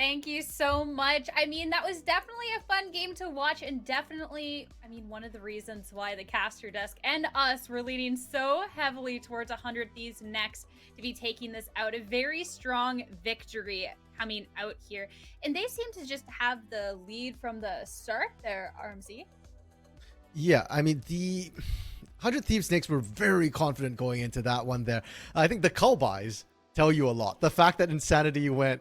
Thank you so much. I mean, that was definitely a fun game to watch, and definitely, I mean, one of the reasons why the caster desk and us were leaning so heavily towards 100 Thieves next to be taking this out. A very strong victory coming out here. And they seem to just have the lead from the start there, RMC. Yeah, I mean, the 100 Thieves Knicks were very confident going into that one there. I think the cull buys tell you a lot. The fact that Insanity went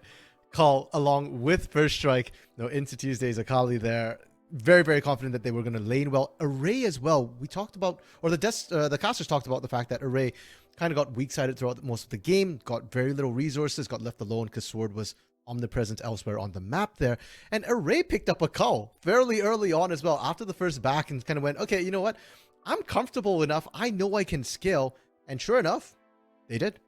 call along with First Strike, into Tuesday's Akali there. Very, very confident that they were going to lane well. Array as well. We talked about, or the casters talked about the fact that Array kind of got weak-sided throughout most of the game, got very little resources, got left alone because Sword was omnipresent elsewhere on the map there. And Array picked up a cull fairly early on as well after the first back and kind of went, okay, you know what? I'm comfortable enough. I know I can scale. And sure enough, they did.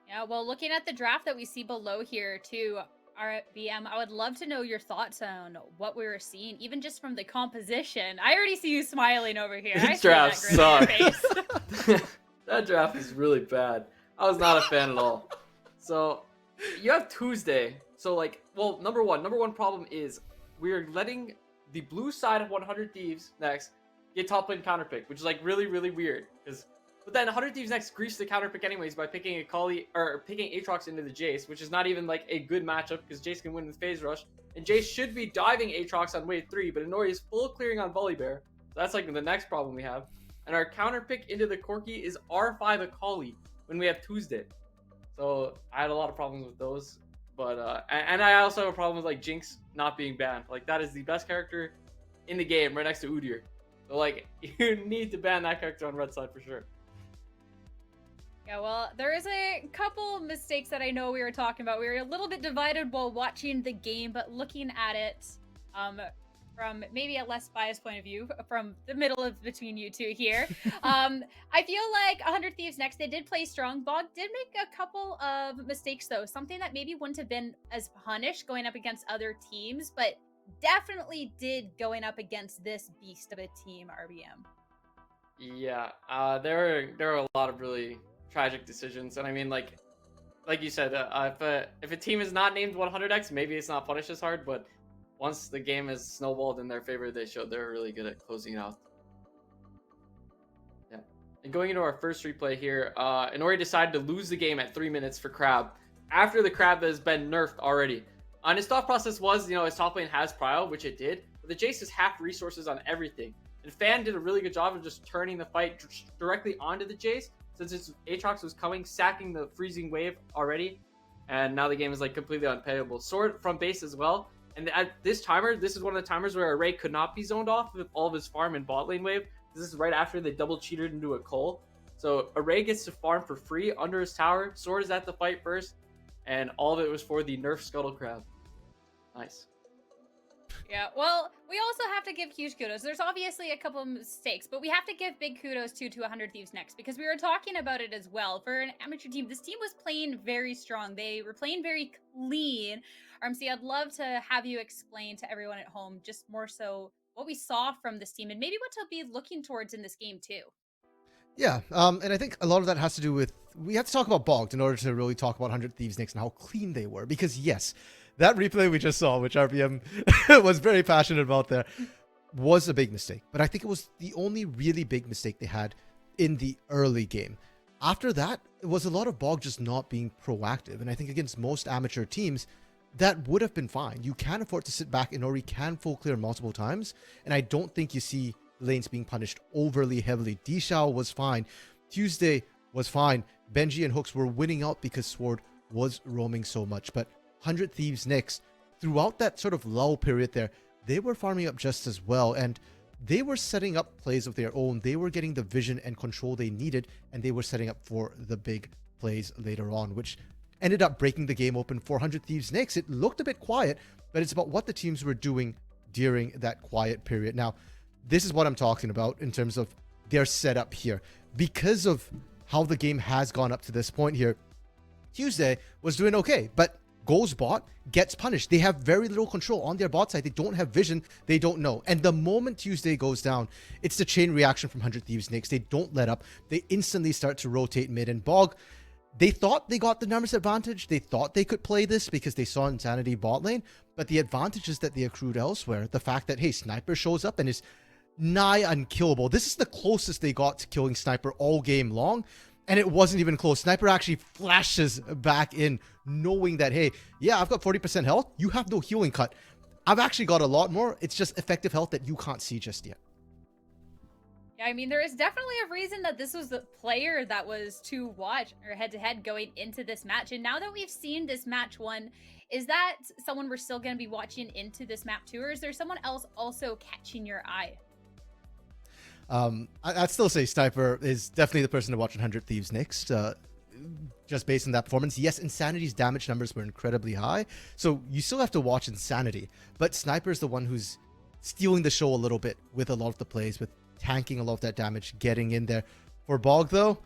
Yeah, well, looking at the draft that we see below here too, RBM, I would love to know your thoughts on what we were seeing, even just from the composition. I already see you smiling over here. This draft sucks. That draft is really bad. I was not a fan at all. So you have Tuesday. So number one problem is we're letting the blue side of 100 Thieves next get top lane counterpick, which is really, really weird. But then 100 Thieves next grease the counterpick anyways by picking picking Aatrox into the Jace, which is not even a good matchup because Jace can win with phase rush. And Jace should be diving Aatrox on wave 3, but Inori is full clearing on Volibear. So that's the next problem we have. And our counterpick into the Corki is R5 Akali when we have Tuesday. So I had a lot of problems with those. But and I also have a problem with Jinx not being banned. That is the best character in the game right next to Udyr. So you need to ban that character on red side for sure. Yeah, well, there is a couple mistakes that I know we were talking about. We were a little bit divided while watching the game, but looking at it from maybe a less biased point of view, from the middle of between you two here, I feel like 100 Thieves next, they did play strong. Bogged did make a couple of mistakes, though. Something that maybe wouldn't have been as punished going up against other teams, but definitely did going up against this beast of a team, RBM. Yeah, there are a lot of really tragic decisions, and I mean, like you said, if a team is not named 100x, maybe it's not punished as hard, but once the game is snowballed in their favor, they're really good at closing it out. Yeah, and going into our first replay here, Inori decided to lose the game at 3 minutes for Crab after the Crab has been nerfed already. And his thought process was, his top lane has prio, which it did, but the Jace has half resources on everything. And Fan did a really good job of just turning the fight directly onto the Jace, since its Aatrox was coming, sacking the freezing wave already, and now the game is completely unplayable. Sword from base as well, and at this timer, this is one of the timers where Array could not be zoned off with all of his farm and bot lane wave. This is right after they double cheated into a cull. So Array gets to farm for free under his tower. Sword is at the fight first, and all of it was for the nerf Scuttle Crab. Nice. Yeah, well, we also have to give huge kudos. There's obviously a couple of mistakes, but we have to give big kudos to 100 Thieves next, because we were talking about it as well. For an amateur team, this team was playing very strong. They were playing very clean. RMC, I'd love to have you explain to everyone at home just more so what we saw from this team and maybe what to be looking towards in this game too. Yeah, and I think a lot of that has to do with, we have to talk about Bogged in order to really talk about 100 Thieves next and how clean they were, because yes, that replay we just saw, which RPM was very passionate about there, was a big mistake. But I think it was the only really big mistake they had in the early game. After that, it was a lot of Bogged just not being proactive. And I think against most amateur teams, that would have been fine. You can afford to sit back. Inori can full clear multiple times. And I don't think you see lanes being punished overly heavily. Dishao was fine. Tuesday was fine. Benji and Hooks were winning out because Sword was roaming so much. But 100 Thieves next, throughout that sort of lull period there, they were farming up just as well, and they were setting up plays of their own. They were getting the vision and control they needed, and they were setting up for the big plays later on, which ended up breaking the game open for 100 Thieves next. It looked a bit quiet, but it's about what the teams were doing during that quiet period. Now, this is what I'm talking about in terms of their setup here. Because of how the game has gone up to this point here, Tuesday was doing okay, but goes bot, gets punished. They have very little control on their bot side. They don't have vision. They don't know. And the moment Tuesday goes down, it's the chain reaction from 100 Thieves next. They don't let up. They instantly start to rotate mid. And Bog, they thought they got the numbers advantage. They thought they could play this because they saw Insanity bot lane. But the advantages that they accrued elsewhere, the fact that, hey, Sniper shows up and is nigh unkillable. This is the closest they got to killing Sniper all game long. And it wasn't even close. Sniper actually flashes back in, knowing that, hey, yeah, I've got 40% health. You have no healing cut. I've actually got a lot more. It's just effective health that you can't see just yet. Yeah, I mean, there is definitely a reason that this was the player that was to watch or head-to-head going into this match. And now that we've seen this match one, is that someone we're still going to be watching into this map too? Or is there someone else also catching your eye? I'd still say Sniper is definitely the person to watch in 100 Thieves next. Just based on that performance. Yes, Insanity's damage numbers were incredibly high, so you still have to watch Insanity. But Sniper is the one who's stealing the show a little bit with a lot of the plays, with tanking a lot of that damage, getting in there. For Bogged, though,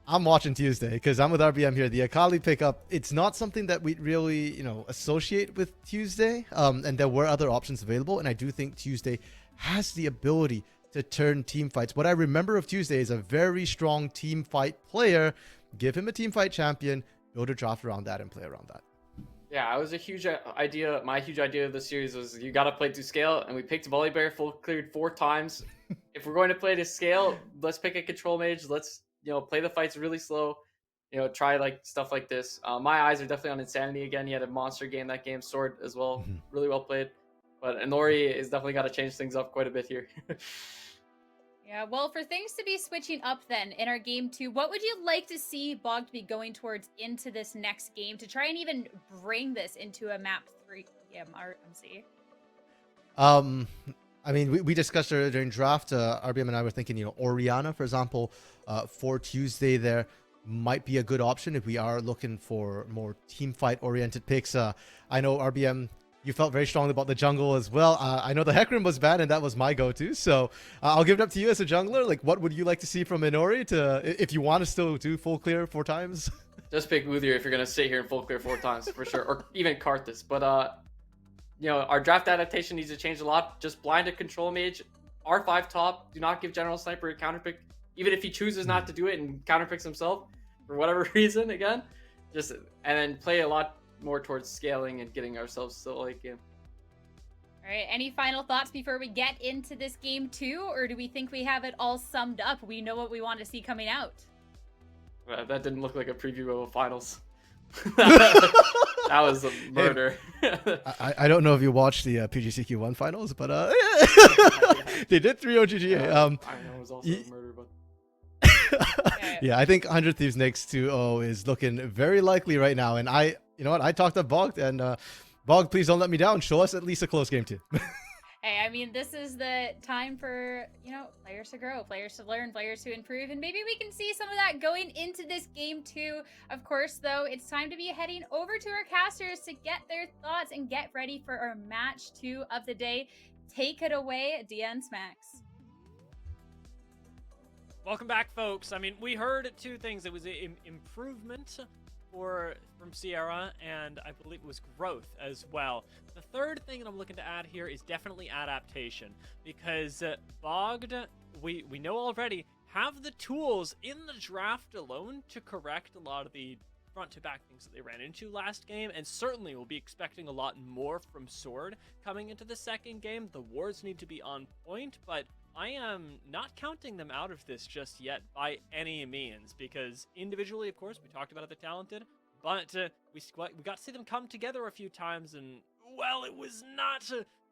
I'm watching Tuesday because I'm with RBM here. The Akali pickup, it's not something that we really, associate with Tuesday. And there were other options available, and I do think Tuesday has the ability to turn team fights. What I remember of Tuesday is a very strong team fight player. Give him a team fight champion, build a draft around that, and play around that. Yeah, it was a huge idea. My huge idea of the series was you got to play to scale, and we picked Volibear full cleared 4 times. If we're going to play to scale, let's pick a control mage. Let's play the fights really slow. Try like stuff like this. My eyes are definitely on Insanity again. He had a monster game that game. Sword as well, really well played. But Inori is definitely got to change things up quite a bit here. Yeah, well, for things to be switching up then in our game 2, what would you like to see Bogged be going towards into this next game to try and even bring this into a map 3 RMC? I mean, we discussed earlier during draft. RBM and I were thinking, Oriana, for example, for Tuesday there might be a good option if we are looking for more team fight oriented picks. I know RBM, you felt very strongly about the jungle as well. I know the Hecarim was bad, and that was my go-to. So I'll give it up to you as a jungler. Like, what would you like to see from Inori if you want to still do full clear 4 times? Just pick Wuthier if you're going to sit here and full clear 4 times for sure. Or even Karthus. But, our draft adaptation needs to change a lot. Just blind a control mage. R5 top. Do not give General Sniper a counterpick. Even if he chooses not to do it and counterpicks himself for whatever reason, again. And then play a lot more towards scaling and getting ourselves to the late game. All right, any final thoughts before we get into this game 2, or do we think we have it all summed up? We know what we want to see coming out. That didn't look like a preview of a finals. That was a murder. I don't know if you watched the PGCQ1 finals, but they did 3-0 GGA. I know it was also a murder, but yeah, I think 100 Thieves next 2-0 is looking very likely right now. And I talked to Bogged, and Bogged, please don't let me down. Show us at least a close game 2. Hey, I mean, this is the time for, players to grow, players to learn, players to improve, and maybe we can see some of that going into this game 2. Of course, though, it's time to be heading over to our casters to get their thoughts and get ready for our match 2 of the day. Take it away, DN Smacks. Welcome back, folks. I mean, we heard 2 things. It was an improvement from Sierra, and I believe it was growth as well. The third thing that I'm looking to add here is definitely adaptation, because Bogged, we know already, have the tools in the draft alone to correct a lot of the front-to-back things that they ran into last game, and certainly we'll be expecting a lot more from Sword coming into the second game. The wards need to be on point, but I am not counting them out of this just yet by any means, because individually, of course, we talked about the talented, but we got to see them come together a few times, and, well, it was not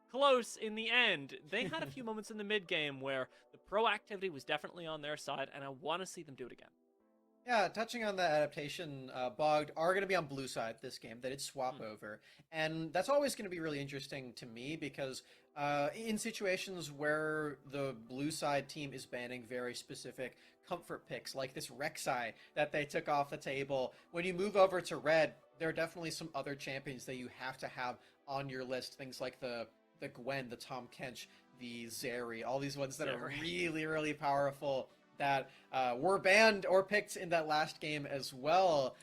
close in the end. They had a few moments in the mid-game where the proactivity was definitely on their side, and I want to see them do it again. Yeah, touching on the adaptation, Bogged are going to be on blue side this game. They did swap over. And that's always going to be really interesting to me because in situations where the blue side team is banning very specific comfort picks, like this Rek'Sai that they took off the table, when you move over to red, there are definitely some other champions that you have to have on your list. Things like the Gwen, the Tahm Kench, the Zeri, all these ones that are really, really powerful that were banned or picked in that last game as well.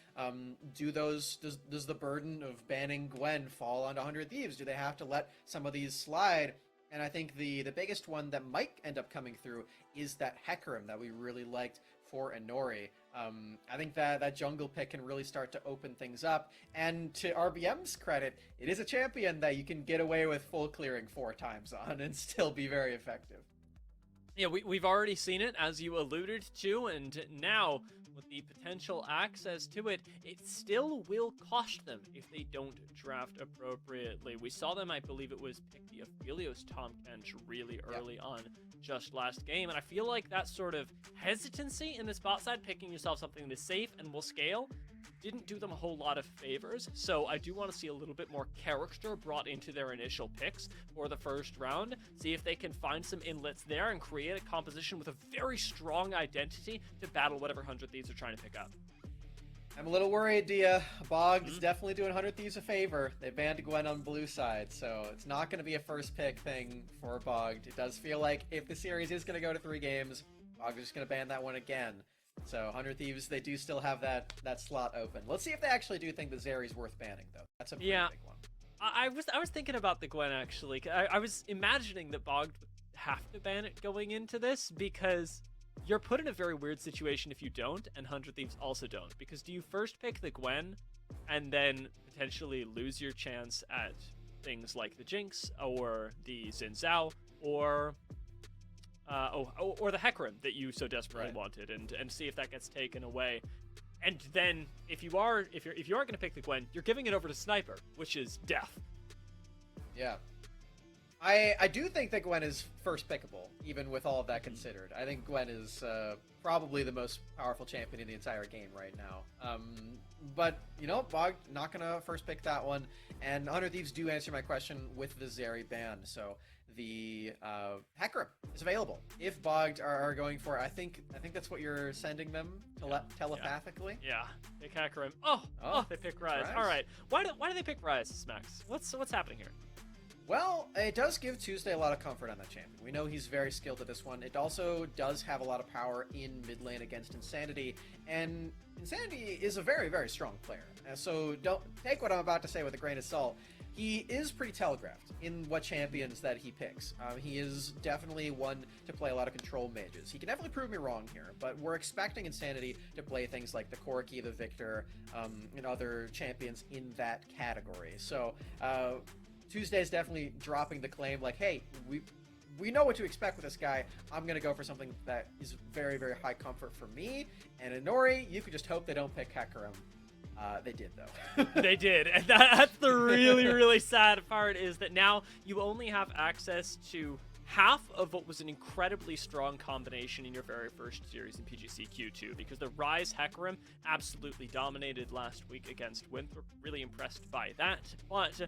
Does the burden of banning Gwen fall onto 100 Thieves? Do they have to let some of these slide? And I think the biggest one that might end up coming through is that Hecarim that we really liked for Inori. I think that jungle pick can really start to open things up. And to RBM's credit, it is a champion that you can get away with full clearing 4 times on and still be very effective. Yeah, we've already seen it, as you alluded to, and now with the potential access to it, it still will cost them if they don't draft appropriately. We saw them, I believe it was pick the Aphelios Tom Kench really early on just last game, and I feel like that sort of hesitancy in this bot side, picking yourself something that's safe and will scale, didn't do them a whole lot of favors. So I do want to see a little bit more character brought into their initial picks for the first round, see if they can find some inlets there and create a composition with a very strong identity to battle whatever 100 Thieves are trying to pick up. I'm a little worried, Dia. Bogged is definitely doing 100 Thieves a favor. They banned Gwen on blue side, so it's not going to be a first pick thing for Bogged. It does feel like if the series is going to go to 3 games, Bogged is just going to ban that one again. So 100 Thieves, they do still have that slot open. Let's see if they actually do think the Zeri's worth banning, though. That's a pretty big one. I was thinking about the Gwen, actually. I was imagining that Bogged would have to ban it going into this, because you're put in a very weird situation if you don't, and 100 Thieves also don't. Because do you first pick the Gwen, and then potentially lose your chance at things like the Jinx, or the Xin Zhao, or the Hecarim that you so desperately wanted, and see if that gets taken away. And then if you are going to pick the Gwen, you're giving it over to Sniper, which is death. Yeah. I do think that Gwen is first pickable, even with all of that considered. I think Gwen is probably the most powerful champion in the entire game right now. But, you know, Bogged not going to first pick that one. And 100 Thieves do answer my question with the Zeri ban. So the Hecarim is available. If Bogged are going for it, I think that's what you're sending them telepathically. Yeah, pick Hecarim. Oh, they pick Rise. All right. Why do they pick Rise, Max? What's happening here? Well, it does give Tuesday a lot of comfort on that champion. We know he's very skilled at this one. It also does have a lot of power in mid lane against Insanity, and Insanity is a very, very strong player. So don't take what I'm about to say with a grain of salt. He is pretty telegraphed in what champions that he picks. He is definitely one to play a lot of control mages. He can definitely prove me wrong here, but we're expecting Insanity to play things like the Corki, the Victor, and other champions in that category. So Tuesday is definitely dropping the claim like, hey, we know what to expect with this guy. I'm going to go for something that is very, very high comfort for me. And Inori, you could just hope they don't pick Hecarim. They did, though. They did. And that's the really, really sad part, is that now you only have access to half of what was an incredibly strong combination in your very first series in PGC Q2, because the Rise Hecarim absolutely dominated last week against Winthrop. Really impressed by that. But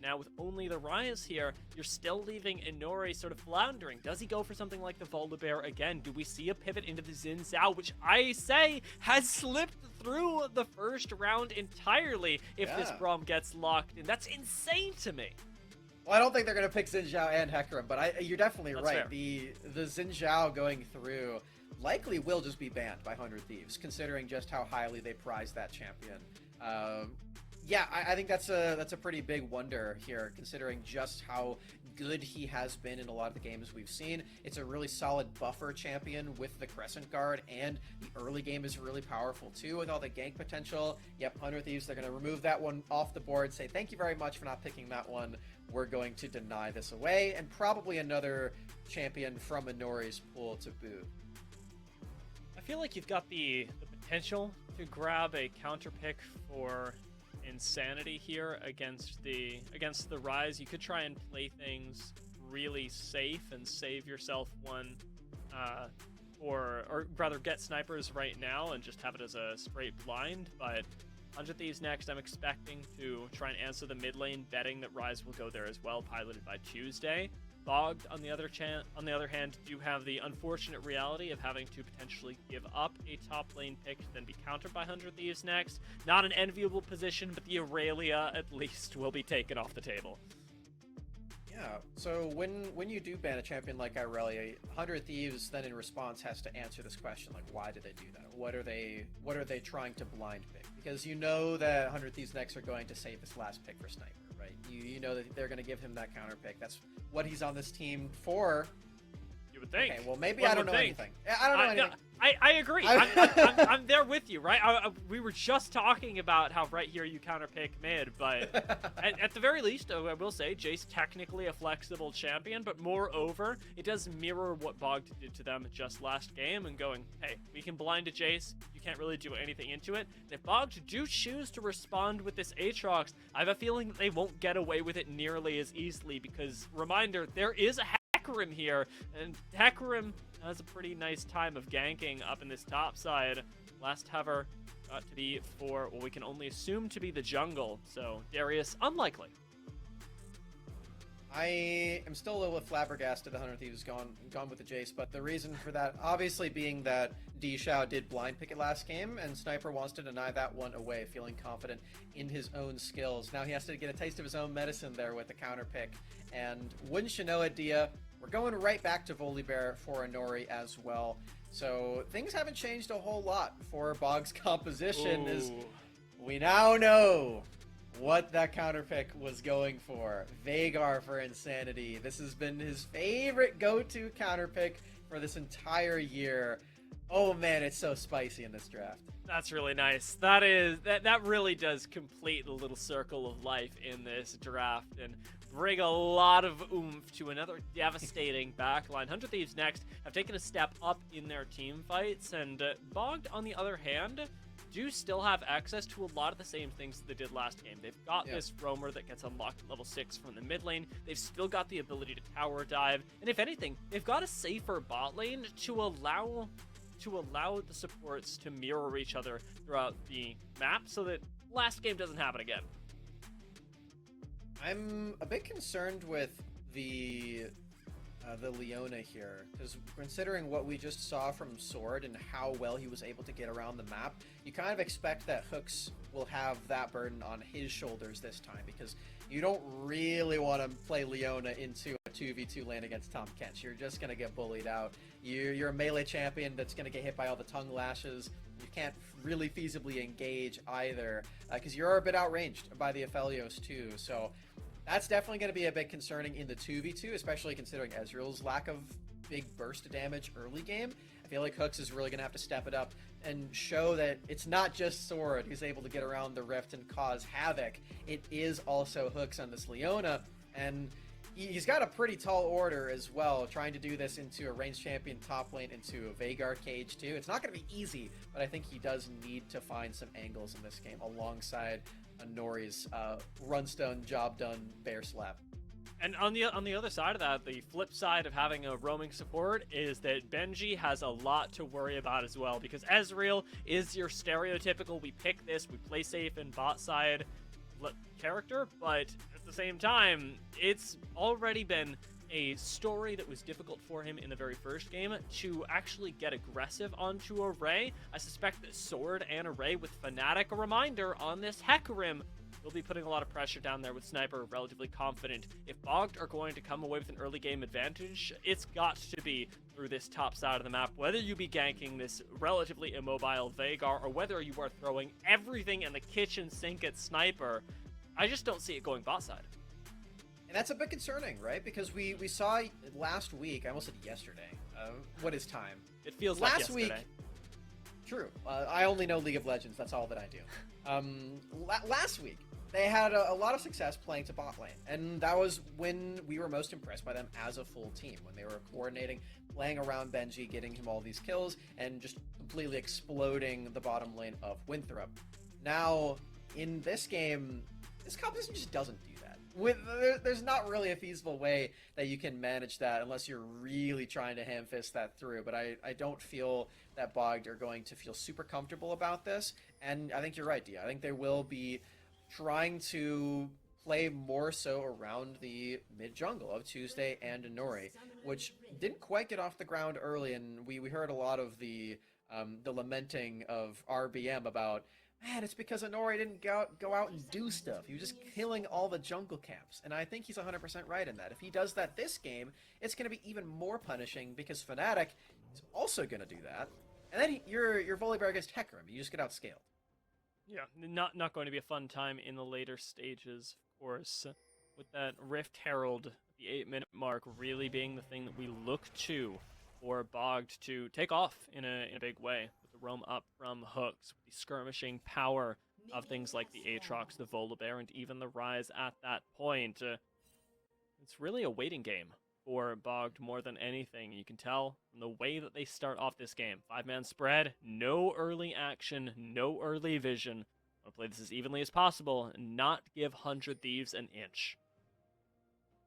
now with only the Rise here, you're still leaving Inori sort of floundering. Does he go for something like the Volibear again? Do we see a pivot into the Xin Zhao, which I say has slipped through the first round entirely if this Braum gets locked in? That's insane to me. Well, I don't think they're going to pick Xin Zhao and Hecarim, but you're definitely That's right. fair. The Xin Zhao going through likely will just be banned by 100 Thieves, considering just how highly they prize that champion. Yeah, I think that's a pretty big wonder here, considering just how good he has been in a lot of the games we've seen. It's a really solid buffer champion with the Crescent Guard, and the early game is really powerful too with all the gank potential. Yep, 100 Thieves, they're going to remove that one off the board, say thank you very much for not picking that one. We're going to deny this away, and probably another champion from Inori's pool to boot. I feel like you've got the potential to grab a counter pick for Insanity here against the Rise. You could try and play things really safe and save yourself one, or rather get snipers right now and just have it as a straight blind. But 100 Thieves next, I'm expecting to try and answer the mid lane, betting that Rise will go there as well, piloted by Tuesday. Bogged, on the other hand, do have the unfortunate reality of having to potentially give up a top lane pick to then be countered by 100 Thieves next. Not an enviable position, but the Aurelia at least will be taken off the table. Yeah, so when you do ban a champion like Aurelia, 100 Thieves then in response has to answer this question, like, why did they do that? What are they trying to blind pick? Because you know that 100 Thieves next are going to save this last pick for Sniper, right? You know that they're going to give him that counter pick. That's what he's on this team for. You would think. Okay, well, maybe One I don't would know think. anything. I don't know anything. I agree. I'm there with you, right? We were just talking about how right here you counterpick mid, but at the very least, I will say, Jace technically a flexible champion, but moreover, it does mirror what Bogged did to them just last game and going, hey, we can blind a Jace, you can't really do anything into it. And if Bogged do choose to respond with this Aatrox, I have a feeling that they won't get away with it nearly as easily because, reminder, there is a Hecarim here, and Hecarim has a pretty nice time of ganking up in this top side. Last hover got to be for what we can only assume to be the jungle, so Darius, unlikely. I am still a little flabbergasted the 100 Thieves gone with the Jace, but the reason for that obviously being that D Shao did blind pick it last game, and Sniper wants to deny that one away, feeling confident in his own skills. Now he has to get a taste of his own medicine there with the counter pick, and wouldn't you know it, Dia, we're going right back to Volibear for Inori as well. So things haven't changed a whole lot for Bogg's composition, as we now know what that counter pick was going for. Veigar for Insanity. This has been his favorite go-to counter pick for this entire year. Oh man, it's so spicy in this draft. That's really nice. That really does complete the little circle of life in this draft and bring a lot of oomph to another devastating backline. 100 Thieves next have taken a step up in their team fights, and Bogged, on the other hand, do still have access to a lot of the same things that they did last game. They've got this roamer that gets unlocked at level 6 from the mid lane. They've still got the ability to tower dive, and if anything, they've got a safer bot lane to allow the supports to mirror each other throughout the map so that last game doesn't happen again. I'm a bit concerned with the Leona here, because considering what we just saw from Sword and how well he was able to get around the map, you kind of expect that Hooks will have that burden on his shoulders this time, because you don't really want to play Leona into a 2v2 lane against Tom Kench. You're just going to get bullied out. You're a melee champion that's going to get hit by all the tongue lashes. You can't really feasibly engage either, because you're a bit outranged by the Aphelios too, so that's definitely going to be a bit concerning in the 2v2, especially considering Ezreal's lack of big burst damage early game. I feel like Hooks is really going to have to step it up and show that it's not just Sword who's able to get around the rift and cause havoc. It is also Hooks on this Leona, and he's got a pretty tall order as well, trying to do this into a ranged champion top lane, into a Veigar cage too. It's not going to be easy, but I think he does need to find some angles in this game alongside Nori's runstone job done bear slap. And on the other side of that, the flip side of having a roaming support is that Benji has a lot to worry about as well, because Ezreal is your stereotypical we pick this, we play safe in bot side character, but at the same time, it's already been a story that was difficult for him in the very first game to actually get aggressive onto Array. I suspect that Sword and Array with Fnatic, a reminder on this Hecarim, will be putting a lot of pressure down there with Sniper, relatively confident. If Bogged are going to come away with an early game advantage, it's got to be through this top side of the map, whether you be ganking this relatively immobile Veigar or whether you are throwing everything in the kitchen sink at Sniper. I just don't see it going bot side. And that's a bit concerning, right? Because we saw last week, I almost said yesterday. What is time? It feels last like yesterday. week. True. I only know League of Legends. That's all that I do. Last week, they had a lot of success playing to bot lane. And that was when we were most impressed by them as a full team. When they were coordinating, playing around Benji, getting him all these kills, and just completely exploding the bottom lane of Winthrop. Now, in this game, this composition just doesn't do that. There's not really a feasible way that you can manage that unless you're really trying to ham-fist that through. But I don't feel that Bogged are going to feel super comfortable about this. And I think you're right, Dia. I think they will be trying to play more so around the mid-jungle of Tuesday and Inori, which didn't quite get off the ground early. And we heard a lot of the lamenting of RBM about, man, it's because Inori didn't go out and do stuff. He was just killing all the jungle camps. And I think he's 100% right in that. If he does that this game, it's going to be even more punishing because Fnatic is also going to do that. And then your Volibear against Hecarim, you just get outscaled. Yeah, not going to be a fun time in the later stages, of course, with that Rift Herald, the 8-minute mark, really being the thing that we look to for Bogged to take off in a big way, with the roam up from hooks, with the skirmishing power of things like the Aatrox, the Volibear, and even the Rise at that point. It's really a waiting game for Bogged more than anything. You can tell from the way that they start off this game. 5-man spread, no early action, no early vision. I want to play this as evenly as possible and not give 100 Thieves an inch.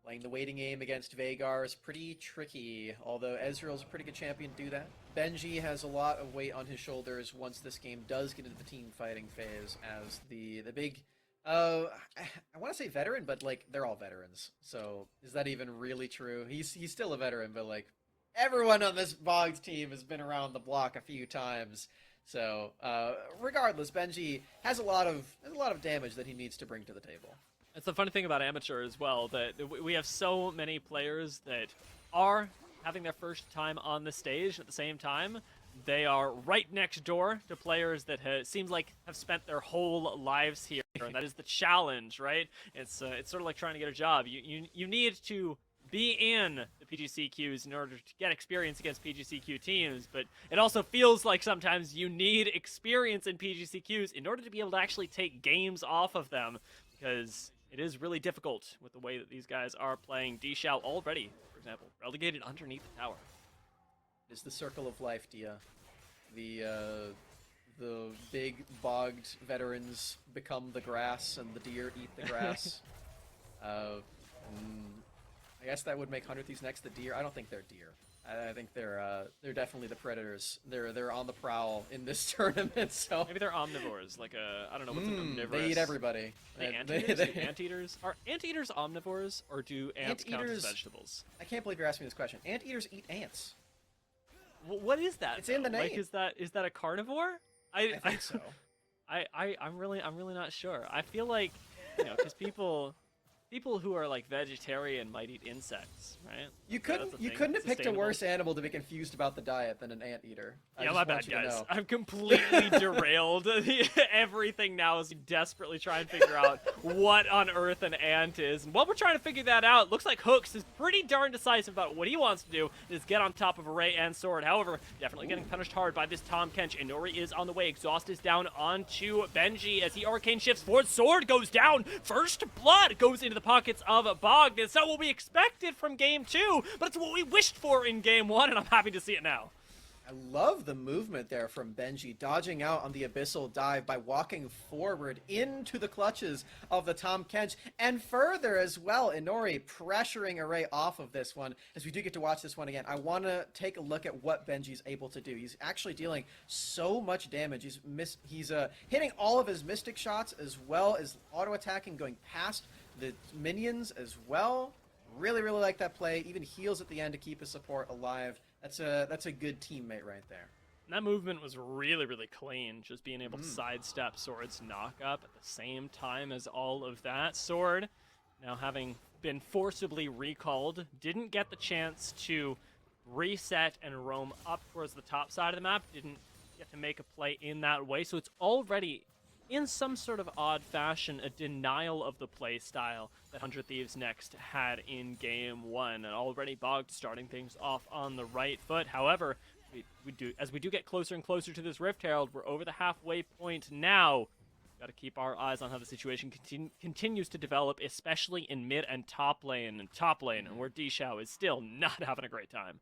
Playing the waiting game against Vhagar is pretty tricky, although Ezreal's a pretty good champion to do that. Benji has a lot of weight on his shoulders once this game does get into the team fighting phase as the big, I want to say veteran, but like they're all veterans. So is that even really true? He's still a veteran, but like everyone on this Bogged team has been around the block a few times. So regardless, Benji has a lot of damage that he needs to bring to the table. It's the funny thing about Amateur as well, that we have so many players that are having their first time on the stage. At the same time, they are right next door to players that seems like have spent their whole lives here, and that is the challenge, right? It's sort of like trying to get a job. You need to be in the PGCQs in order to get experience against PGCQ teams, but it also feels like sometimes you need experience in PGCQs in order to be able to actually take games off of them, because it is really difficult with the way that these guys are playing. D-Shao already, for example, relegated underneath the tower. It is the circle of life, Dia. The big Bogged veterans become the grass, and the deer eat the grass. I guess that would make 100 Thieves next the deer. I don't think they're deer. I think they're definitely the predators. They're on the prowl in this tournament. So maybe they're omnivores, like I don't know what's an omnivorous. They eat everybody. Anteaters? Are anteaters omnivores, or do ants count as vegetables? I can't believe you're asking me this question. Anteaters eat ants. What is that? It's in the name. Like, is that a carnivore? I think so. I'm really not sure. I feel like, because people who are like vegetarian might eat insects, right? You couldn't have picked a worse animal to be confused about the diet than an anteater. Yeah, my bad, guys. I'm completely derailed. Everything now is desperately trying to figure out what on earth an ant is. And while we're trying to figure that out, looks like Hooks is pretty darn decisive about what he wants to do, is get on top of Array and Sword. However, definitely getting punished hard by this Tahm Kench. Inori is on the way. Exhaust is down onto Benji as he arcane shifts forward. Sword goes down. First blood goes into the pockets of Bogged. It's not what we expected from game 2, but it's what we wished for in game 1, and I'm happy to see it now. I love the movement there from Benji, dodging out on the Abyssal Dive by walking forward into the clutches of the Tahm Kench, and further as well, Inori pressuring Array off of this one. As we do get to watch this one again, I want to take a look at what Benji's able to do. He's actually dealing so much damage. He's hitting all of his Mystic shots, as well as auto-attacking, going past the minions as well. Really like that play. Even heals at the end to keep his support alive. That's a good teammate right there. And that movement was really clean, just being able to sidestep Sword's knock-up at the same time as all of that. Sword, now having been forcibly recalled, didn't get the chance to reset and roam up towards the top side of the map, didn't get to make a play in that way, so it's already, in some sort of odd fashion, a denial of the play style that 100 Thieves Next had in game 1, and already Bogged starting things off on the right foot. However, as we do get closer and closer to this Rift Herald, we're over the halfway point now. Got to keep our eyes on how the situation continues to develop, especially in mid and top lane, and where D-Shao is still not having a great time.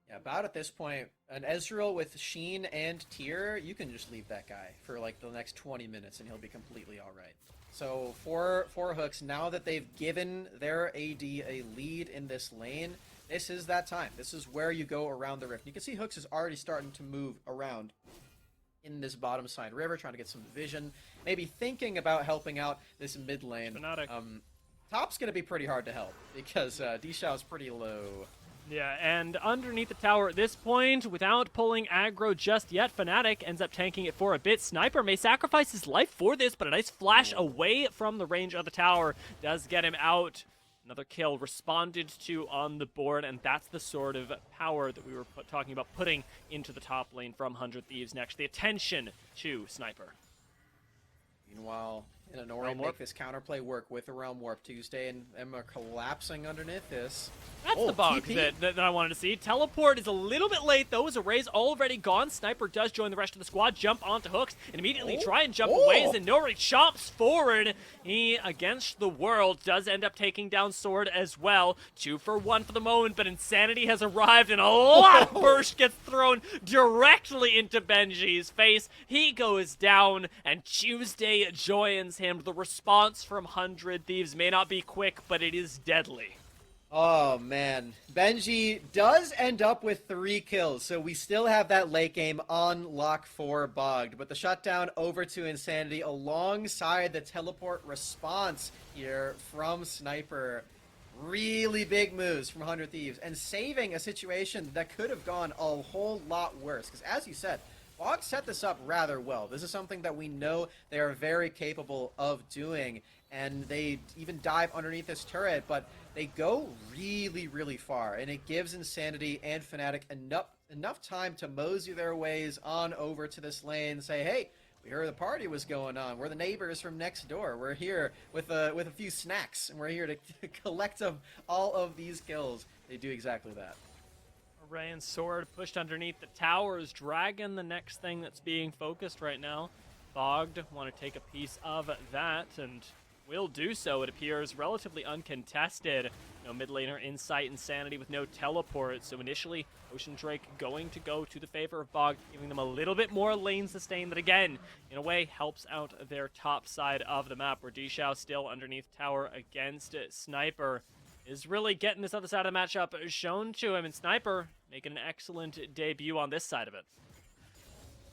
Yeah, about at this point, an Ezreal with Sheen and Tyr, you can just leave that guy for like the next 20 minutes and he'll be completely alright. So for Hooks, now that they've given their AD a lead in this lane, this is that time. This is where you go around the rift. You can see Hooks is already starting to move around in this bottom side river, trying to get some vision, maybe thinking about helping out this mid lane. Fnatic. Top's going to be pretty hard to help because D-Shao is pretty low. Yeah, and underneath the tower at this point, without pulling aggro just yet, Fnatic ends up tanking it for a bit. Sniper may sacrifice his life for this, but a nice flash away from the range of the tower does get him out. Another kill responded to on the board, and that's the sort of power that we were talking about putting into the top lane from 100 Thieves Next. The attention to Sniper. Meanwhile, And Inori Realm make Warp. this counterplay work with a Realm Warp Tuesday, and Emma collapsing underneath this. That's Oh, the bug TP. that I wanted to see. Teleport is a little bit late, though, as Array's already gone. Sniper does join the rest of the squad, jump onto hooks, and immediately try and jump away as Inori chomps forward. He, against the world, does end up taking down Sword as well. 2 for 1 for the moment, but Insanity has arrived, and a lot of burst gets thrown directly into Benji's face. He goes down, and Tuesday joins him. The response from 100 Thieves may not be quick, but it is deadly. Oh, man. Benji does end up with 3 kills, so we still have that late game on lock for Bogged. But the shutdown over to Insanity alongside the teleport response here from Sniper. Really big moves from 100 Thieves, and saving a situation that could have gone a whole lot worse. Because as you said, Bogged set this up rather well. This is something that we know they are very capable of doing, and they even dive underneath this turret, but they go really, really far, and it gives Insanity and Fnatic enough time to mosey their ways on over to this lane and say, hey, we heard the party was going on. We're the neighbors from next door. We're here with a few snacks, and we're here to collect all of these kills. They do exactly that. Array and Sword pushed underneath the towers. Dragon, the next thing that's being focused right now. Bogged want to take a piece of that, and will do so. It appears relatively uncontested. No mid laner insight, Insanity with no teleport. So initially, Ocean Drake going to go to the favor of Bogged, giving them a little bit more lane sustain that, again, in a way, helps out their top side of the map, where Dishao still underneath tower against Sniper is really getting this other side of the matchup shown to him, and Sniper making an excellent debut on this side of it.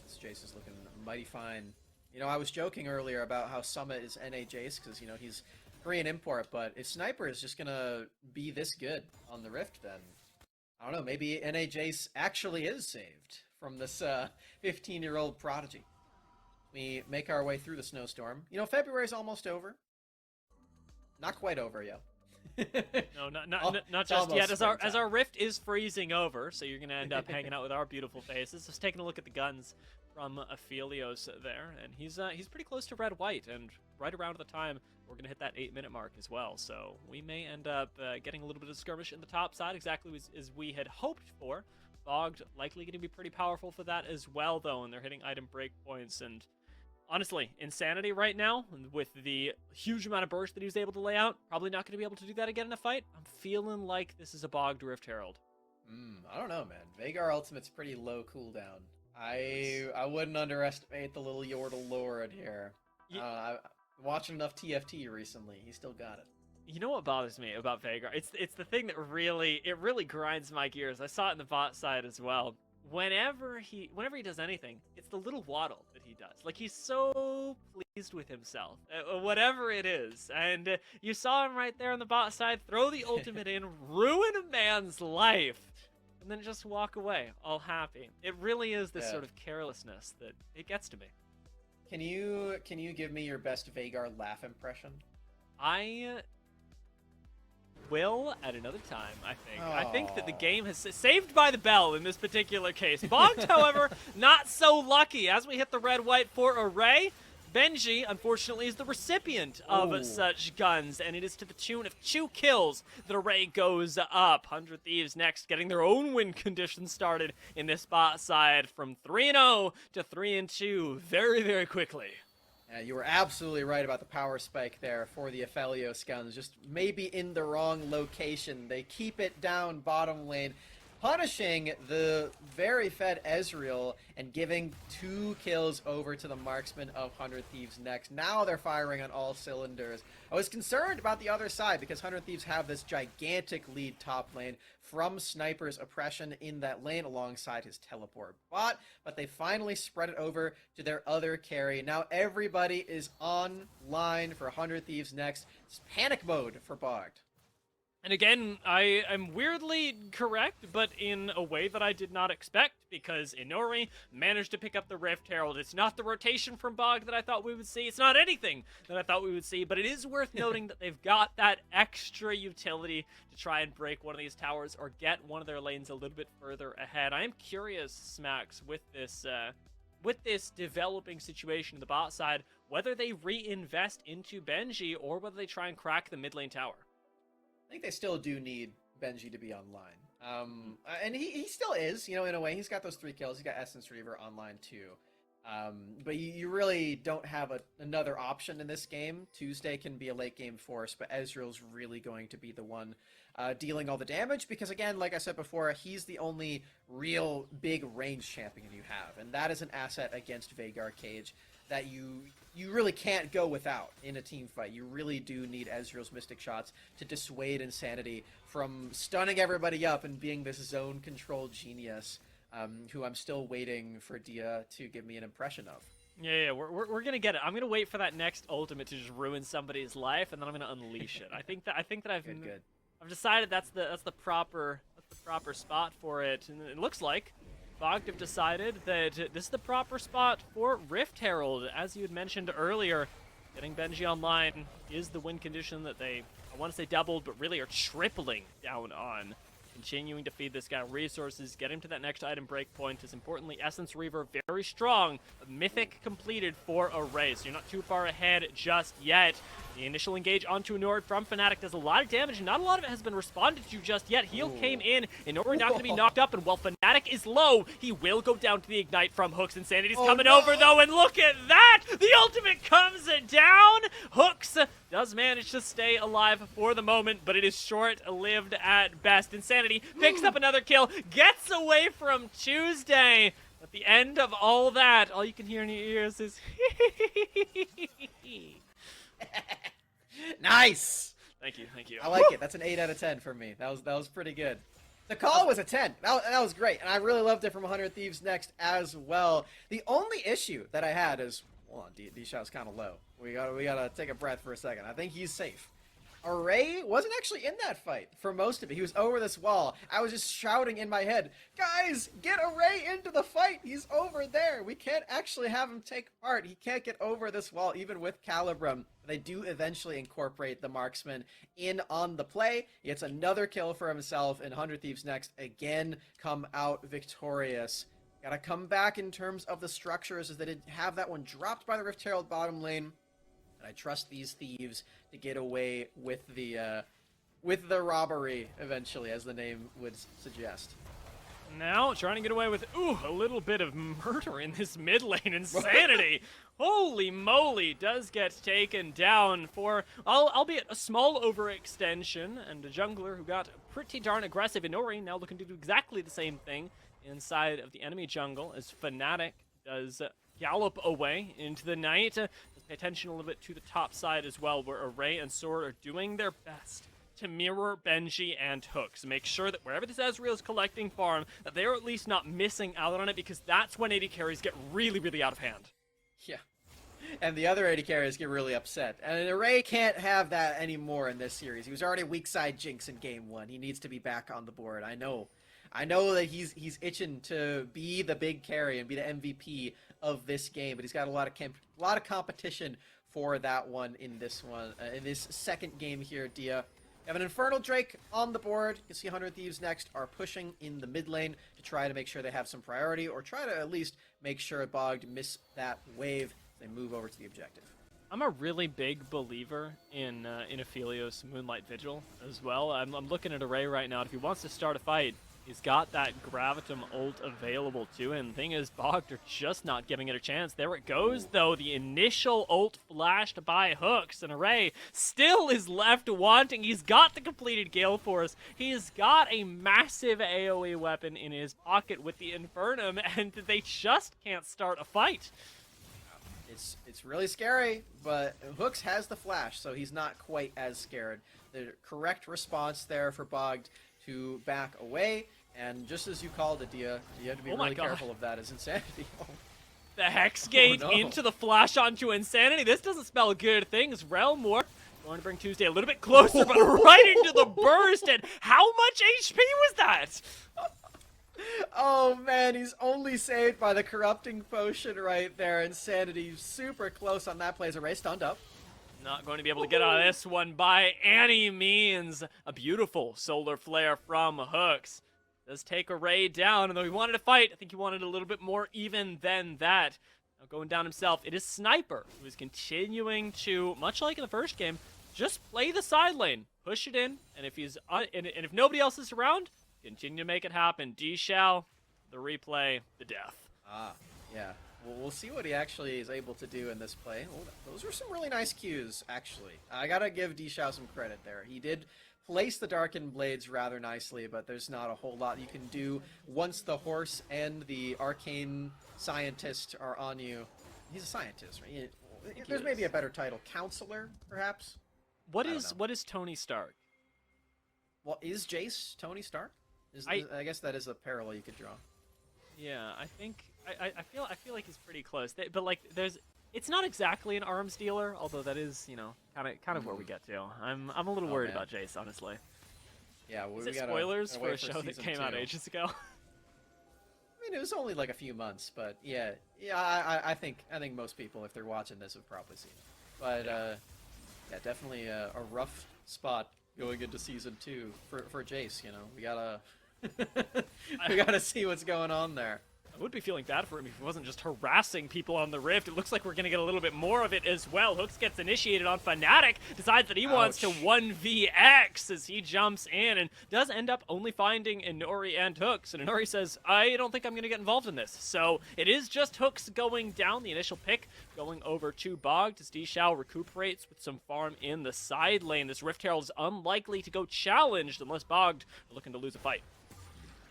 This Jace is looking mighty fine. You know, I was joking earlier about how Summit is NA Jace because, you know, he's Korean import, but if Sniper is just gonna be this good on the Rift, then I don't know, maybe NA Jace actually is saved from this 15-year-old prodigy. We make our way through the snowstorm. You know, February's almost over. Not quite over yet. No, not just yet. As our rift is freezing over, so you're gonna end up hanging out with our beautiful faces. Just taking a look at the guns from Aphelios there, and he's pretty close to red-white, and right around the time we're gonna hit that 8-minute mark as well. So we may end up getting a little bit of skirmish in the top side, exactly as we had hoped for. Bogged likely gonna be pretty powerful for that as well, though, and they're hitting item breakpoints. And honestly, Insanity right now, with the huge amount of burst that he was able to lay out, probably not going to be able to do that again in a fight. I'm feeling like this is a Bogged Rift Herald. I don't know, man. Veigar Ultimate's pretty low cooldown. I wouldn't underestimate the little Yordle Lord here. I'm watching enough TFT recently. He still got it. You know what bothers me about Veigar? It's the thing that really grinds my gears. I saw it in the bot side as well. Whenever he does anything, it's the little waddle that he does. Like, he's so pleased with himself, whatever it is. And you saw him right there on the bot side, throw the ultimate in, ruin a man's life, and then just walk away, all happy. It really is this sort of carelessness that it gets to me. Can you give me your best Veigar laugh impression? I will at another time, I think. I think that the game has saved by the bell in this particular case. Bogged, however, not so lucky. As we hit the red-white for Array, Benji, unfortunately, is the recipient of such guns, and it is to the tune of 2 kills that Array goes up. 100 Thieves next, getting their own win condition started in this bot side from 3-0 to 3-2 very, very quickly. Yeah, you were absolutely right about the power spike there for the Aphelios guns. Just maybe in the wrong location. They keep it down bottom lane, punishing the very fed Ezreal and giving 2 kills over to the marksman of 100 Thieves next. Now they're firing on all cylinders. I was concerned about the other side because 100 Thieves have this gigantic lead top lane from Sniper's oppression in that lane alongside his teleport bot, but they finally spread it over to their other carry. Now everybody is online for 100 Thieves next. It's panic mode for Bogged. And again, I am weirdly correct, but in a way that I did not expect, because Inori managed to pick up the Rift Herald. It's not the rotation from Bogged that I thought we would see. It's not anything that I thought we would see, but it is worth noting that they've got that extra utility to try and break one of these towers or get one of their lanes a little bit further ahead. I am curious, Smacks, with this developing situation in the bot side, whether they reinvest into Benji or whether they try and crack the mid lane tower. I think they still do need Benji to be online. And he still is, in a way. He's got those 3 kills. He's got Essence Reaver online too. But you really don't have another option in this game. Tuesday can be a late game force, but Ezreal's really going to be the one dealing all the damage because, again, like I said before, he's the only real big range champion you have. And that is an asset against Veigar Cage that you really can't go without in a team fight. You really do need Ezreal's Mystic Shots to dissuade Insanity from stunning everybody up and being this zone-controlled genius who I'm still waiting for Dia to give me an impression of. Yeah, we're gonna get it. I'm gonna wait for that next ultimate to just ruin somebody's life, and then I'm gonna unleash it. I think that I've decided that's the proper spot for it, and it looks like Bogged have decided that this is the proper spot for Rift Herald. As you had mentioned earlier, getting Benji online is the win condition that they, I want to say doubled, but really are tripling down on. Continuing to feed this guy resources, get him to that next item breakpoint is importantly Essence Reaver very strong. Mythic completed for Array, so you're not too far ahead just yet. The initial engage onto Nord from Fnatic does a lot of damage, and not a lot of it has been responded to just yet. Heal came in, and Nord not going to be knocked up, and while Fnatic is low, he will go down to the Ignite from Hooks. Insanity's coming over, though, and look at that! The ultimate comes down! Hooks does manage to stay alive for the moment, but it is short-lived at best. Insanity picks up another kill, gets away from Tuesday. At the end of all that, all you can hear in your ears is Nice! Thank you. I like it. That's an 8 out of 10 for me. That was pretty good. The call was a 10. That was great, and I really loved it from 100 Thieves Next as well. The only issue that I had is, hold on, D-Shot's kind of low. We gotta take a breath for a second. I think he's safe. Array wasn't actually in that fight for most of it. He was over this wall. I was just shouting in my head, guys, get Array into the fight. He's over there. We can't actually have him take part. He can't get over this wall, even with Calibrum. They do eventually incorporate the marksman in on the play. He gets another kill for himself, and 100 Thieves Next again come out victorious. Gotta come back in terms of the structures, as they did have that one dropped by the Rift Herald bottom lane. I trust these thieves to get away with the robbery eventually, as the name would suggest. Now trying to get away with a little bit of murder in this mid lane. Insanity. Holy moly, does get taken down for albeit a small overextension, and a jungler who got pretty darn aggressive. Inori now looking to do exactly the same thing inside of the enemy jungle as Fnatic does gallop away into the night. Pay attention a little bit to the top side as well, where Array and Sword are doing their best to mirror Benji and Hooks. Make sure that wherever this Ezreal is collecting farm, that they're at least not missing out on it, because that's when AD carries get really, really out of hand. Yeah. And the other AD carriers get really upset. And Array can't have that anymore in this series. He was already weak side Jinx in game 1. He needs to be back on the board. I know that he's itching to be the big carry and be the MVP of this game, but he's got a lot of competition for that one in this second game here. Dia, you have an Infernal Drake on the board. You can see 100 Thieves Next are pushing in the mid lane to try to make sure they have some priority, or try to at least make sure Bogged miss that wave as they move over to the objective. I'm a really big believer in Aphelios Moonlight Vigil as well. I'm looking at Array right now. If he wants to start a fight, he's got that Gravitum ult available to him. Thing is, Bogged are just not giving it a chance. There it goes, though. The initial ult flashed by Hooks, and Array still is left wanting. He's got the completed Gale Force. He's got a massive AoE weapon in his pocket with the Infernum, and they just can't start a fight. It's really scary, but Hooks has the flash, so he's not quite as scared. The correct response there for Bogged to back away, and just as you called it, Dia, you have to be really careful of that as Insanity. The Hex Gate into the flash onto Insanity. This doesn't spell good things. Realm Warp going to bring Tuesday a little bit closer, but right into the burst, and how much HP was that? Oh man, he's only saved by the Corrupting Potion right there. Insanity super close on that play as Array stunned up. Not going to be able to get out of this one by any means. A beautiful solar flare from Hooks. Does take Array down, and though he wanted to fight, I think he wanted a little bit more even than that. Now going down himself, it is Sniper, who is continuing to, much like in the first game, just play the side lane, push it in, and if he's and if nobody else is around, continue to make it happen. D-Shao, the replay, the death. Yeah. Well, we'll see what he actually is able to do in this play. Well, those were some really nice cues, actually. I gotta give D-Shao some credit there. He did place the Darkened Blades rather nicely, but there's not a whole lot you can do once the horse and the arcane scientist are on you. He's a scientist, right? There's maybe a better title. Counselor, perhaps? What is Tony Stark? Well, is Jace Tony Stark? I guess that is a parallel you could draw. Yeah, I think I feel like he's pretty close. But like, it's not exactly an arms dealer, although that is, you know, kind of where we get to. I'm a little worried about Jace, honestly. Yeah, well, is it spoilers for a show that came out ages ago? I mean, it was only like a few months, but yeah. I think most people, if they're watching this, have probably seen it. But yeah, definitely a rough spot going into season 2 for Jace. You know, we gotta see what's going on there. I would be feeling bad for him if he wasn't just harassing people on the Rift. It looks like we're going to get a little bit more of it as well. Hooks gets initiated on Fnatic, decides that he wants to 1vx as he jumps in and does end up only finding Inori and Hooks. And Inori says, I don't think I'm going to get involved in this. So it is just Hooks going down, the initial pick going over to Bogged as D-Shao recuperates with some farm in the side lane. This Rift Herald is unlikely to go challenged unless Bogged are looking to lose a fight.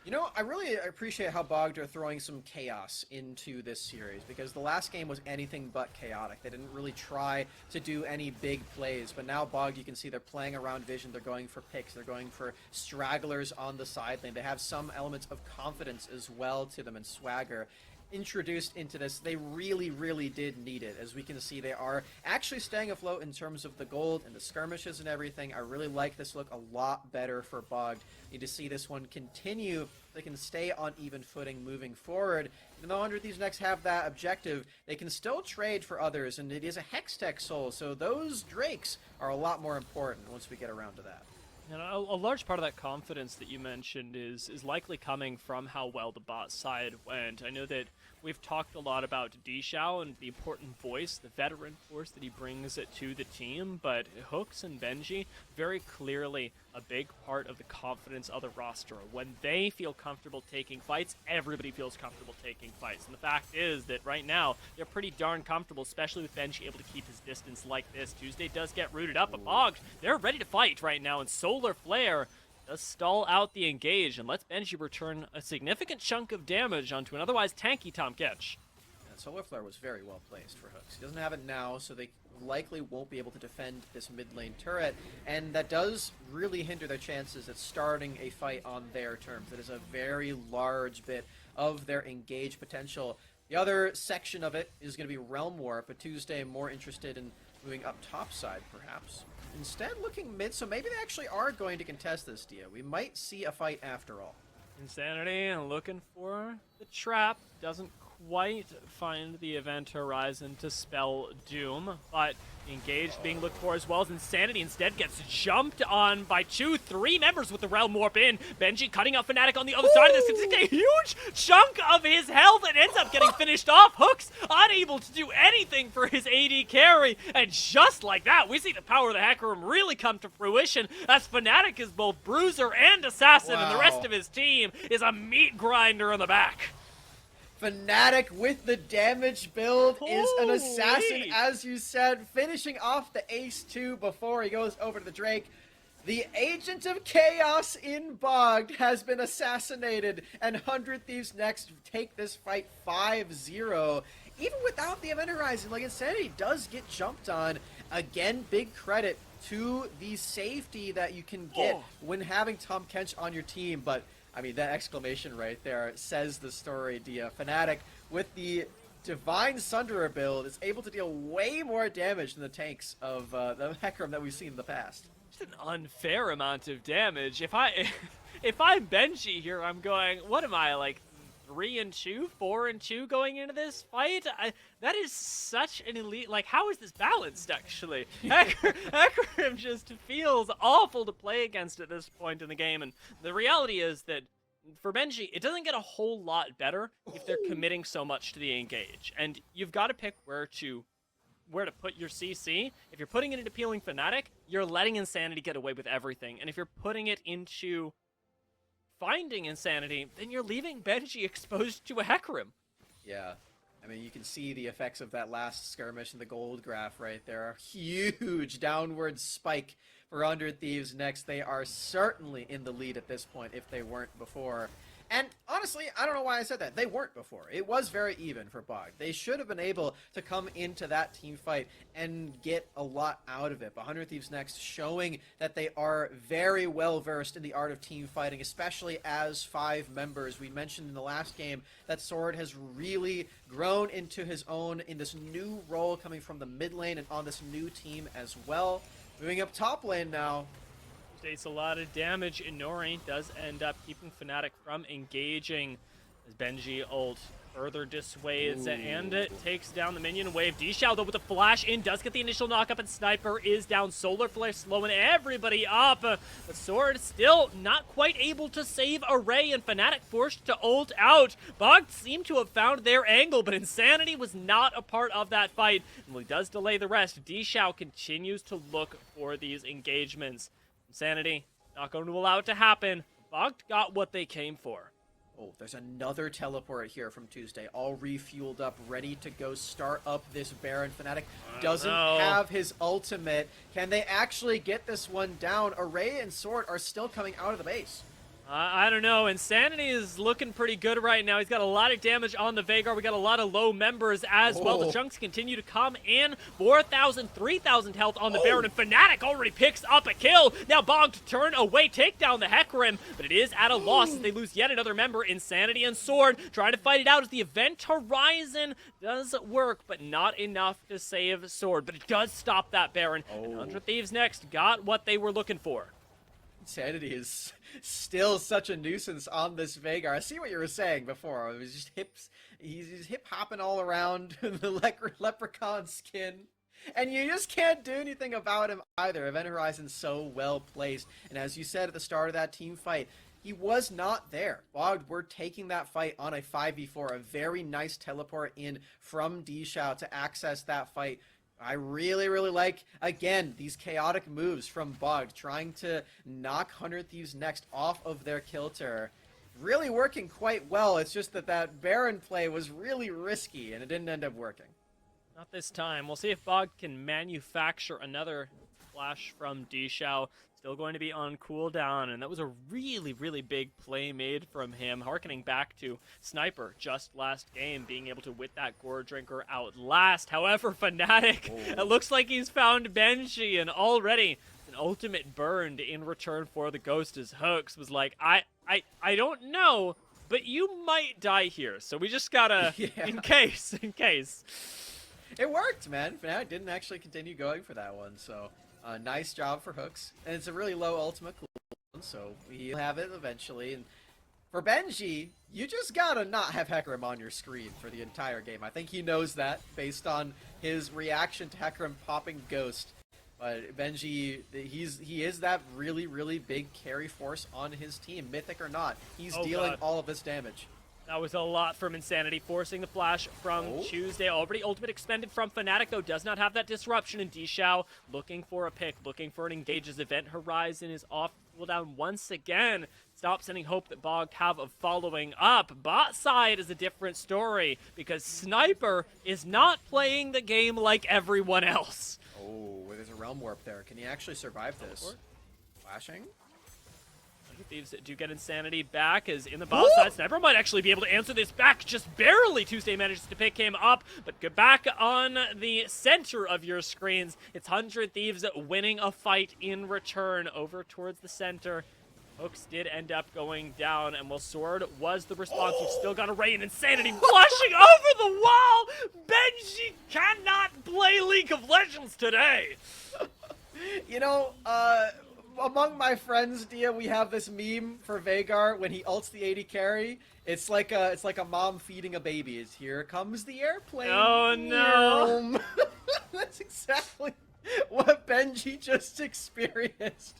You know, I really appreciate how Bogged are throwing some chaos into this series, because the last game was anything but chaotic. They didn't really try to do any big plays, but now Bogged, you can see they're playing around vision, they're going for picks, they're going for stragglers on the side lane. They have some elements of confidence as well to them and swagger introduced into this. They really did need it. As we can see, they are actually staying afloat in terms of the gold and the skirmishes and everything. I really like this look a lot better for Bogged. Need to see this one continue. They can stay on even footing moving forward. Even though 100 Thieves Next have that objective, they can still trade for others, and it is a Hextech soul, so those Drakes are a lot more important once we get around to that. And a large part of that confidence that you mentioned is likely coming from how well the bot side went. I know that we've talked a lot about D-Shao and the important voice, the veteran force that he brings to the team, but Hooks and Benji, very clearly a big part of the confidence of the roster. When they feel comfortable taking fights, everybody feels comfortable taking fights. And the fact is that right now, they're pretty darn comfortable, especially with Benji able to keep his distance like this. Tuesday does get rooted up, but Bogged, they're ready to fight right now, and Solar Flare does stall out the engage and lets Benji return a significant chunk of damage onto an otherwise tanky Tahm Kench. And Solar Flare was very well placed for Hooks. He doesn't have it now, so they likely won't be able to defend this mid lane turret, and that does really hinder their chances at starting a fight on their terms. That is a very large bit of their engage potential. The other section of it is going to be Realm War, but Tuesday more interested in moving up top side, perhaps. Instead, looking mid, so maybe they actually are going to contest this, Dia. We might see a fight after all. Insanity looking for the trap. Doesn't quite find the event horizon to spell doom, but engaged being looked for as well as Insanity instead gets jumped on by 2-3 members with the Realm Warp in. Benji cutting out Fnatic on the other side of this. It's a huge chunk of his health and ends up getting finished off. Hooks unable to do anything for his AD carry, and just like that, we see the power of the Hacker Room really come to fruition as Fnatic is both bruiser and assassin, and the rest of his team is a meat grinder on the back. Fnatic with the damage build is an assassin, as you said, finishing off the Ace 2 before he goes over to the Drake. The Agent of Chaos in Bogged has been assassinated, and 100 Thieves Next take this fight 5-0. Even without the event horizon, like Insanity does get jumped on. Again, big credit to the safety that you can get when having Tahm Kench on your team, but I mean, that exclamation right there says the story, Dia. Fnatic, with the Divine Sunderer build, is able to deal way more damage than the tanks of the Hecarim that we've seen in the past. Just an unfair amount of damage. If I'm Benji here, I'm going, what am I, like 3-2, 4-2 going into this fight? That is such an elite, like, how is this balanced, actually? Hecarim just feels awful to play against at this point in the game, and the reality is that for Benji, it doesn't get a whole lot better if they're committing so much to the engage. And you've got to pick where to put your CC. If you're putting it into Peeling Fnatic, you're letting Insanity get away with everything. And if you're putting it into Finding Insanity, then you're leaving Benji exposed to a Hecarim. Yeah. I mean, you can see the effects of that last skirmish in the gold graph right there. A huge downward spike for 100 Thieves next. They are certainly in the lead at this point if they weren't before. And honestly, I don't know why I said that. They weren't before. It was very even for Bogged. They should have been able to come into that team fight and get a lot out of it. But 100 Thieves next showing that they are very well versed in the art of team fighting, especially as 5 members. We mentioned in the last game that Sword has really grown into his own in this new role coming from the mid lane and on this new team as well. Moving up top lane now. Takes a lot of damage, and Nori does end up keeping Fnatic from engaging as Benji ult further dissuades and takes down the minion wave. Dishao, though, with the flash in, does get the initial knock-up, and Sniper is down. Solar Flare slowing everybody up, but Sword still not quite able to save Array, and Fnatic forced to ult out. Bogged seemed to have found their angle, but Insanity was not a part of that fight, and while he does delay the rest, Dishao continues to look for these engagements. Insanity, not going to allow it to happen. Bogged got what they came for. Oh, there's another teleport here from Tuesday, all refueled up, ready to go start up this Baron. Fnatic doesn't have his ultimate. Can they actually get this one down? Array and Sword are still coming out of the base. I don't know. Insanity is looking pretty good right now. He's got a lot of damage on the Veigar. We got a lot of low members as well. The chunks continue to come in. 4,000, 3,000 health on the Baron, and Fnatic already picks up a kill. Now Bogged turn away, take down the Hecarim, but it is at a loss as they lose yet another member. Insanity and Sword trying to fight it out as the Event Horizon does work, but not enough to save Sword. But it does stop that Baron. And 100 Thieves next got what they were looking for. Insanity is still such a nuisance on this Veigar. I see what you were saying before. It was just hips. He's hip hopping all around the leprechaun skin. And you just can't do anything about him either. Event Horizon's so well placed. And as you said at the start of that team fight, he was not there. Bogged were taking that fight on a 5v4. A very nice teleport in from Dishao to access that fight. I really, really like, again, these chaotic moves from Bogged, trying to knock 100 Thieves next off of their kilter. Really working quite well. It's just that Baron play was really risky, and it didn't end up working. Not this time. We'll see if Bogged can manufacture another flash from Dishao. Still going to be on cooldown, and that was a really, really big play made from him, harkening back to Sniper just last game, being able to wit that Gore Drinker out last. However, Fnatic, it looks like he's found Benji, and already an ultimate burned in return for the Ghost as Hooks was like, I don't know, but you might die here, so we just gotta, in case. It worked, man. Fnatic didn't actually continue going for that one, so... nice job for Hooks, and it's a really low ultimate cooldown, so we'll have it eventually. And for Benji, you just gotta not have Hecarim on your screen for the entire game. I think he knows that based on his reaction to Hecarim popping Ghost. But Benji, he is that really, really big carry force on his team, mythic or not. He's dealing all of this damage. That was a lot from Insanity, forcing the flash from Tuesday. Already ultimate expended from Fnatic, though, does not have that disruption. And Dishao looking for a pick, looking for an engage as Event Horizon is off cooldown once again. Stops any hope that Bogged have of following up. Bot side is a different story, because Sniper is not playing the game like everyone else. Oh, there's a Realm Warp there. Can he actually survive this? Flashing? Thieves do get Insanity back, as in the bot side. Sniper might actually be able to answer this back just barely. Tuesday manages to pick him up, but get back on the center of your screens. It's 100 Thieves winning a fight in return over towards the center. Hooks did end up going down, and while Sword was the response, we've still got Array and Insanity flushing over the wall. Benji cannot play League of Legends today. You know, among my friends, Dia, we have this meme for Veigar when he ults the 80 carry. It's like a mom feeding a baby. It's here comes the airplane. Oh no! That's exactly what Benji just experienced.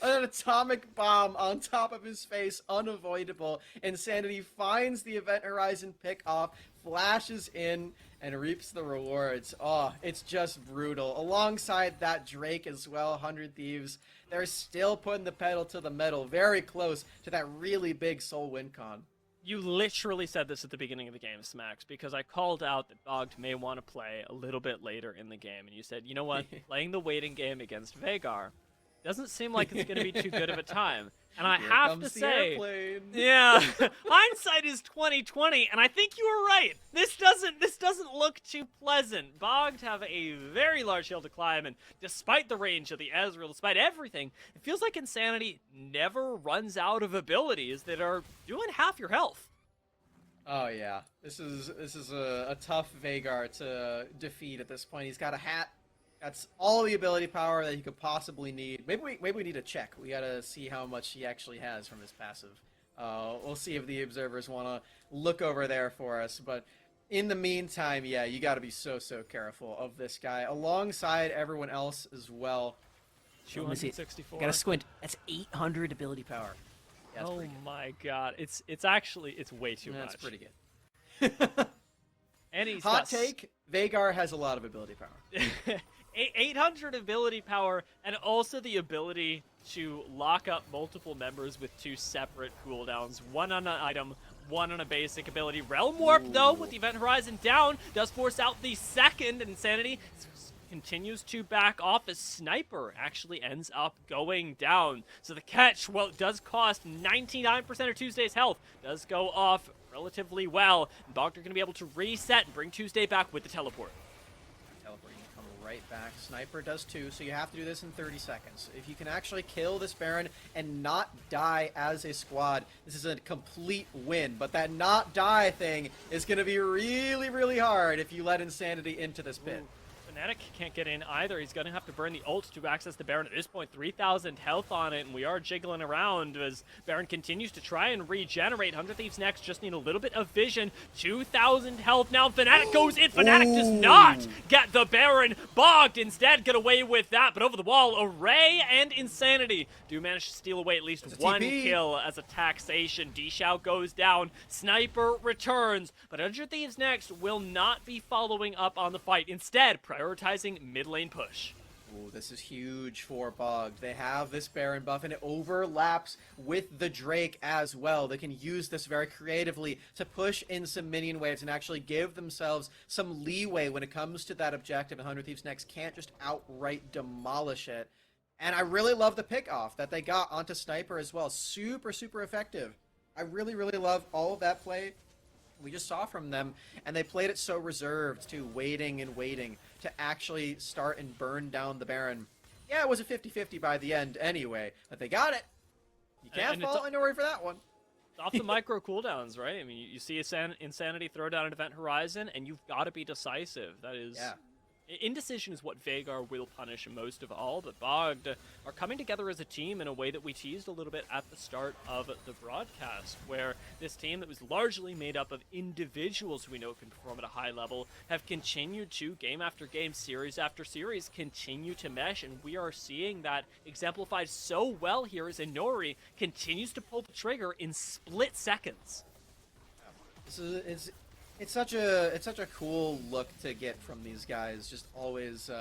An atomic bomb on top of his face, unavoidable. Insanity finds the Event Horizon pick off, flashes in, and reaps the rewards. Oh, it's just brutal. Alongside that Drake as well, 100 Thieves, they're still putting the pedal to the metal, very close to that really big soul win con. You literally said this at the beginning of the game, Smacks, because I called out that Bogged may want to play a little bit later in the game, and you said, you know what, playing the waiting game against Vhagar doesn't seem like it's going to be too good of a time. And I Here have comes to the say, airplane. yeah, hindsight is 2020, and I think you were right. This doesn't look too pleasant. Bogged have a very large hill to climb, and despite the range of the Ezreal, despite everything, it feels like Insanity never runs out of abilities that are doing half your health. Oh yeah, this is a tough Vhagar to defeat at this point. He's got a hat. That's all the ability power that he could possibly need. Maybe we need to check. We gotta see how much he actually has from his passive. We'll see if the observers want to look over there for us. But in the meantime, yeah, you gotta be so careful of this guy alongside everyone else as well. 264. Gotta squint. That's 800 ability power. Yeah, that's Oh pretty good. my god, it's actually way too much. That's pretty good. And he's Hot got take: Vhagar has a lot of ability power. 800 ability power, and also the ability to lock up multiple members with 2 separate cooldowns. One on an item, one on a basic ability. Realm Warp, though, with the Event Horizon down, does force out the second Insanity. Continues to back off as Sniper actually ends up going down. So the catch, well, it does cost 99% of Tuesday's health, does go off relatively well. And Bogged are going to be able to reset and bring Tuesday back with the teleport. Teleporting to come right back. Sniper does too, so you have to do this in 30 seconds. If you can actually kill this Baron and not die as a squad, this is a complete win. But that not die thing is going to be really hard if you let Insanity into this pit. Ooh. Fnatic can't get in either. He's going to have to burn the ult to access the Baron. At this point, 3,000 health on it, and we are jiggling around as Baron continues to try and regenerate. 100 Thieves next, just need a little bit of vision. 2,000 health now. Fnatic goes in. Fnatic does not get the Baron. Bogged instead get away with that, but over the wall, Array and Insanity do manage to steal away at least one kill as a taxation. D-Shao goes down. Sniper returns, but 100 Thieves next will not be following up on the fight. Instead, prioritizing mid lane push. Ooh, this is huge for Bogged. They have this Baron buff, and it overlaps with the Drake as well. They can use this very creatively to push in some minion waves and actually give themselves some leeway when it comes to that objective. And 100 Thieves next can't just outright demolish it. And I really love the pick off that they got onto Sniper as well. Super effective. I really love all of that play we just saw from them, and they played it so reserved too, waiting to actually start and burn down the Baron. Yeah, it was a 50-50 by the end anyway, but they got it. You can't fault Inori for that one. It's off the micro cooldowns, right? I mean, you see Insanity throw down an Event Horizon, and you've got to be decisive. That is... Yeah. Indecision is what Vhagar will punish most of all, but Bogged are coming together as a team in a way that we teased a little bit at the start of the broadcast, where this team that was largely made up of individuals who we know can perform at a high level have continued to, game after game, series after series, continue to mesh, and we are seeing that exemplified so well here as Inori continues to pull the trigger in split seconds. It's such a cool look to get from these guys. Just always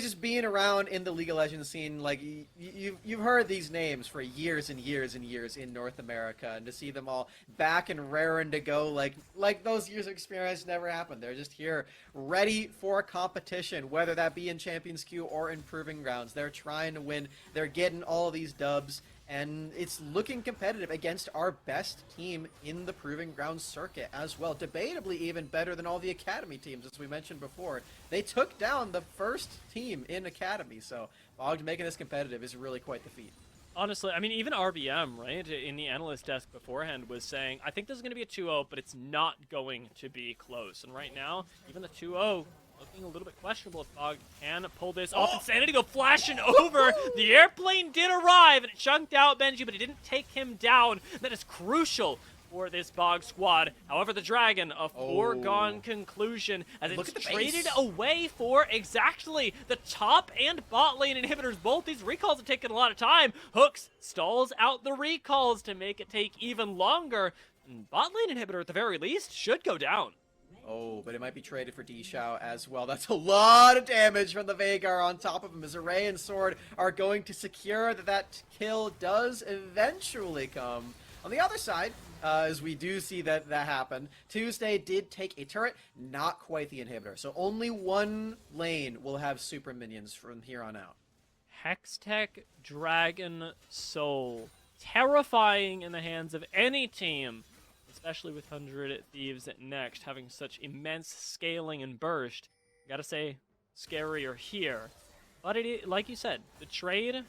just being around in the League of Legends scene. Like you've heard these names for years and years in North America, and to see them all back and raring to go, like those years of experience never happened. They're just here, ready for a competition, whether that be in Champions Queue or in Proving Grounds. They're trying to win. They're getting all these dubs. And it's looking competitive against our best team in the Proving Grounds circuit as well. Debatably even better than all the Academy teams, as we mentioned before. They took down the first team in Academy, so Bogged making this competitive is really quite the feat. Honestly, I mean, even RBM, right, in the analyst desk beforehand was saying, I think this is going to be a 2-0, but it's not going to be close. And right now, even the 2-0... looking a little bit questionable if Bogged can pull this off. Insanity go flashing over. The airplane did arrive, and it chunked out Benji, but it didn't take him down. That is crucial for this Bog squad. However, the Dragon, a foregone conclusion as Look it's at the traded base. away for exactly the top and bot lane inhibitors. Both these recalls have taken a lot of time. Hooks stalls out the recalls to make it take even longer. And bot lane inhibitor, at the very least, should go down. Oh, but it might be traded for D-Shao as well. That's a lot of damage from the Veigar on top of him as Array and Sword are going to secure that kill does eventually come. On the other side, as we do see that happen, Tuesday did take a turret, not quite the inhibitor. So only one lane will have super minions from here on out. Hextech Dragon Soul. Terrifying in the hands of any team, especially with 100 Thieves at next, having such immense scaling and burst. Gotta say, scarier here. But like you said, the trade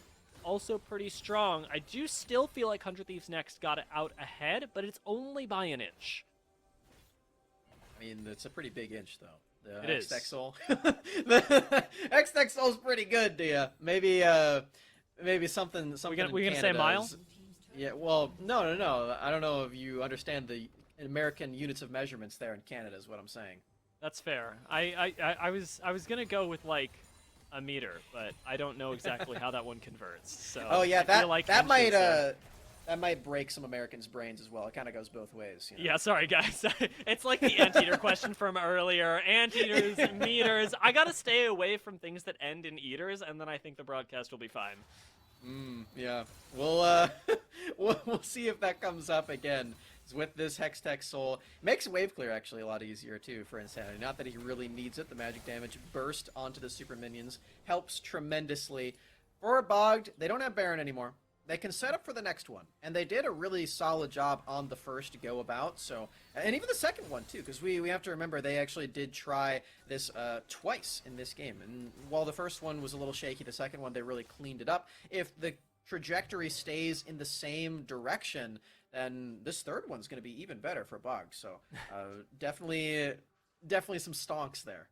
also pretty strong. I do still feel like 100 Thieves next got it out ahead, but it's only by an inch. I mean, it's a pretty big inch, though. The It is. Hextech Soul. The Hextech Soul's pretty good, Dia. Maybe something We gonna in say Canada mile? is- Yeah, well, no. I don't know if you understand the American units of measurements there in Canada is what I'm saying. That's fair. I was gonna go with like a meter, but I don't know exactly how that one converts. So Oh yeah, I feel like that inches are- might break some Americans' brains as well. It kind of goes both ways. You know? Yeah, sorry guys. It's like the anteater question from earlier. Anteaters, meters. I gotta stay away from things that end in eaters, and then I think the broadcast will be fine. Yeah. We'll we'll see if that comes up again. With this Hextech Soul, it makes wave clear actually a lot easier too for Insanity. Not that he really needs it. The magic damage burst onto the super minions helps tremendously. For Bogged, they don't have Baron anymore. They can set up for the next one, and they did a really solid job on the first go about. So, and even the second one too, because we have to remember they actually did try this twice in this game. And while the first one was a little shaky, the second one they really cleaned it up. If the trajectory stays in the same direction, then this third one's going to be even better for Bogged. So, definitely some stonks there.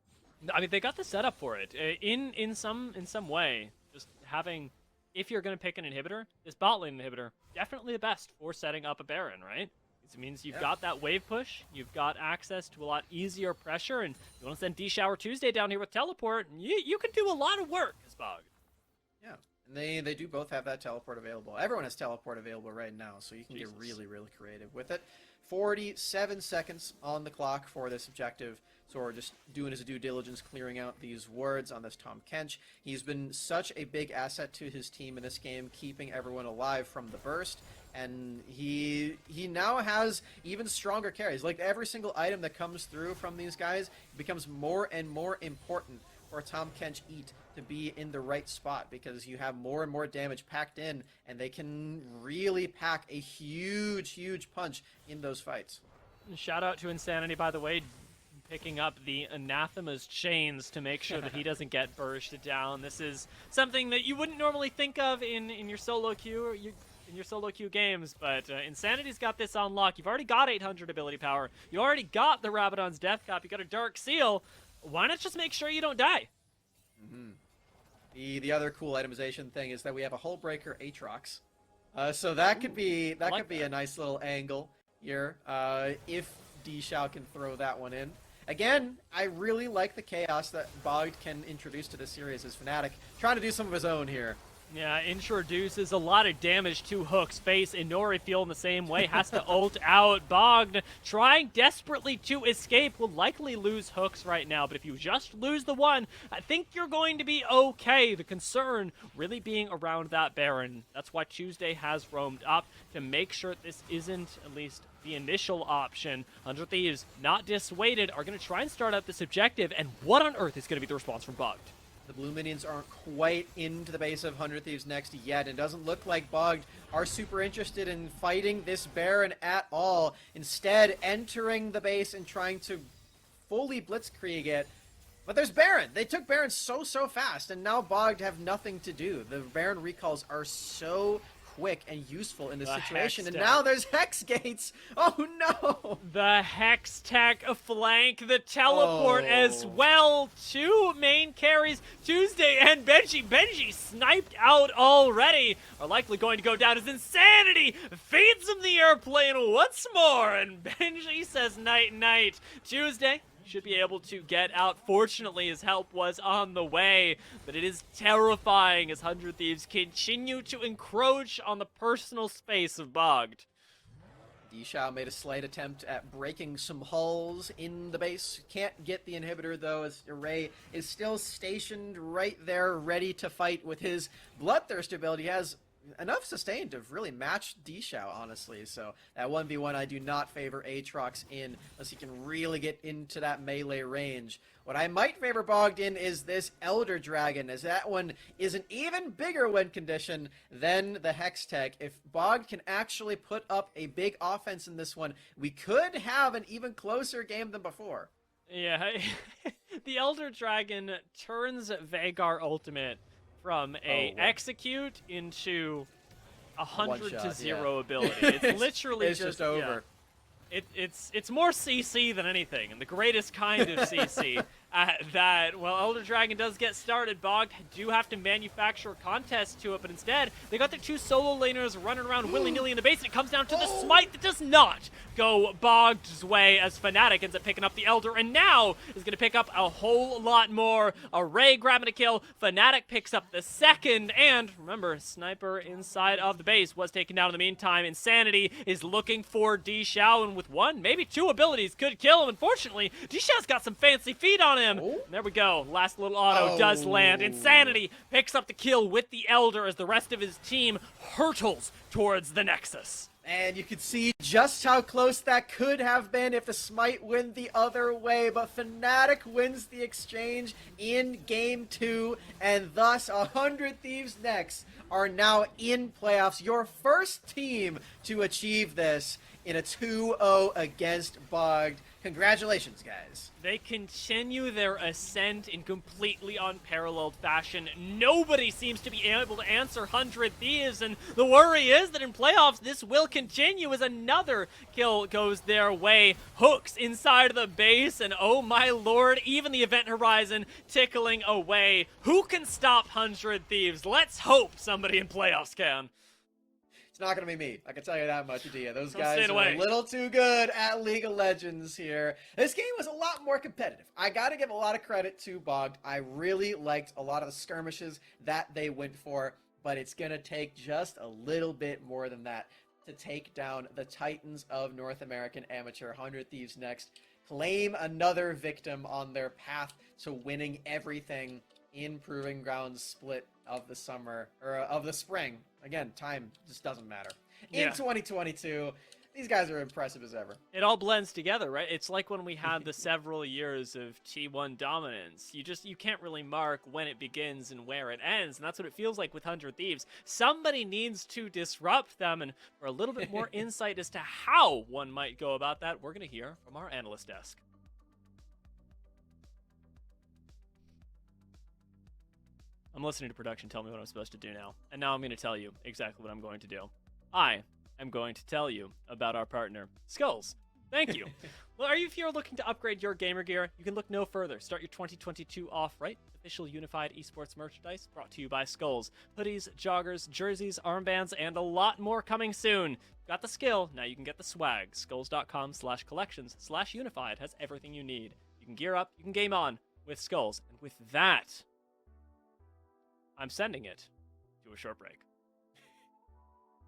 I mean, they got the setup for it in some way. Just having, if you're going to pick an inhibitor, this bot lane inhibitor definitely the best for setting up a Baron, right? It means you've got that wave push, you've got access to a lot easier pressure, and you want to send D-Shower Tuesday down here with teleport, and you can do a lot of work as Bogged. Yeah, and they do both have that teleport available. Everyone has teleport available right now, so you can Jesus. get really, really creative with it. 47 seconds on the clock for this objective. So we're just doing his due diligence, clearing out these wards on this Tahm Kench. He's been such a big asset to his team in this game, keeping everyone alive from the burst. And he now has even stronger carries. Like every single item that comes through from these guys becomes more and more important for Tahm Kench Eat to be in the right spot, because you have more and more damage packed in, and they can really pack a huge punch in those fights. Shout out to Insanity, by the way, picking up the Anathema's chains to make sure that he doesn't get bursted down. This is something that you wouldn't normally think of in your solo queue or in your solo queue games, but Insanity's got this on lock. You've already got 800 ability power. You already got the Rabadon's Death Cup. You got a Dark Seal. Why not just make sure you don't die? The other cool itemization thing is that we have a Hullbreaker Aatrox. So that could be a nice little angle here if D-Shao can throw that one in. Again, I really like the chaos that Bogged can introduce to this series as Fnatic, trying to do some of his own here. Yeah, introduces a lot of damage to Hook's face. Inori feeling the same way, has to ult out. Bogged trying desperately to escape, will likely lose Hooks right now, but if you just lose the one, I think you're going to be okay. The concern really being around that Baron. That's why Tuesday has roamed up to make sure this isn't at least the initial option. 100 Thieves, not dissuaded, are going to try and start out this objective, and what on earth is going to be the response from Bogged? The blue minions aren't quite into the base of 100 Thieves next yet. It doesn't look like Bogged are super interested in fighting this Baron at all. Instead, entering the base and trying to fully blitzkrieg it. But there's Baron. They took Baron so fast, and now Bogged have nothing to do. The Baron recalls are so quick and useful in this The situation. Hex And Tech. now there's Hex Gates. Oh no! The Hex Tech flank, the teleport as well. Two main carries, Tuesday and Benji. Benji sniped out already. Are likely going to go down as Insanity. Feeds him the airplane once more. And Benji says night night. Tuesday should be able to get out. Fortunately, his help was on the way, but it is terrifying as 100 Thieves continue to encroach on the personal space of Bogged. Dishao made a slight attempt at breaking some hulls in the base. Can't get the inhibitor though, as Array is still stationed right there, ready to fight with his Bloodthirst ability. He has enough sustain to really match Dishao, honestly. So that 1v1 I do not favor Aatrox in unless he can really get into that melee range. What I might favor Bogged in is this Elder Dragon, as that one is an even bigger win condition than the Hex Tech. If Bogged can actually put up a big offense in this one, we could have an even closer game than before. Yeah, the Elder Dragon turns Vagar Ultimate from a execute into 100 to 0 ability. It's literally it's just over. Yeah. It's more CC than anything, and the greatest kind of CC. Elder Dragon does get started. Bogged do have to manufacture a contest to it, but instead, they got their two solo laners running around willy-nilly in the base, and it comes down to the smite that does not go Bogged's way as Fnatic ends up picking up the Elder, and now is going to pick up a whole lot more. Array grabbing a kill, Fnatic picks up the second, and remember, Sniper inside of the base was taken down in the meantime. Insanity is looking for Dishao, and with one, maybe two abilities could kill him. Unfortunately, Dishao's got some fancy feet on him. Oh. There we go. Last little auto does land. Insanity picks up the kill with the Elder as the rest of his team hurtles towards the Nexus. And you can see just how close that could have been if the Smite went the other way, but Fnatic wins the exchange in Game 2, and thus 100 Thieves Next are now in playoffs. Your first team to achieve this in a 2-0 against Bogged. Congratulations, guys. They continue their ascent in completely unparalleled fashion. Nobody seems to be able to answer 100 Thieves, and the worry is that in playoffs, this will continue as another kill goes their way. Hooks inside of the base, and oh my lord, even the event horizon tickling away. Who can stop 100 Thieves? Let's hope somebody in playoffs can. It's not going to be me. I can tell you that much, Adia. Those Don't guys stay are away. a little too good at League of Legends here. This game was a lot more competitive. I got to give a lot of credit to Bogged. I really liked a lot of the skirmishes that they went for, but it's going to take just a little bit more than that to take down the Titans of North American Amateur. 100 Thieves Next claim another victim on their path to winning everything in Proving Grounds split of the summer, or of the spring. Again, time just doesn't matter. In 2022, these guys are impressive as ever. It all blends together, right? It's like when we had the several years of T1 dominance. You can't really mark when it begins and where it ends, and that's what it feels like with 100 Thieves. Somebody needs to disrupt them, and for a little bit more insight as to how one might go about that, we're going to hear from our analyst desk. I'm listening to production tell me what I'm supposed to do now, and now I'm going to tell you exactly what I'm going to do. I am going to tell you about our partner, Skulls. Thank you. Well, if you're looking to upgrade your gamer gear, you can look no further. Start your 2022 off right. Official unified esports merchandise brought to you by Skulls. Hoodies, joggers, jerseys, armbands, and a lot more coming soon. Got the skill, now you can get the swag. Skulls.com/collections/unified has everything you need. You can gear up, you can game on with Skulls. And with that, I'm sending it to a short break.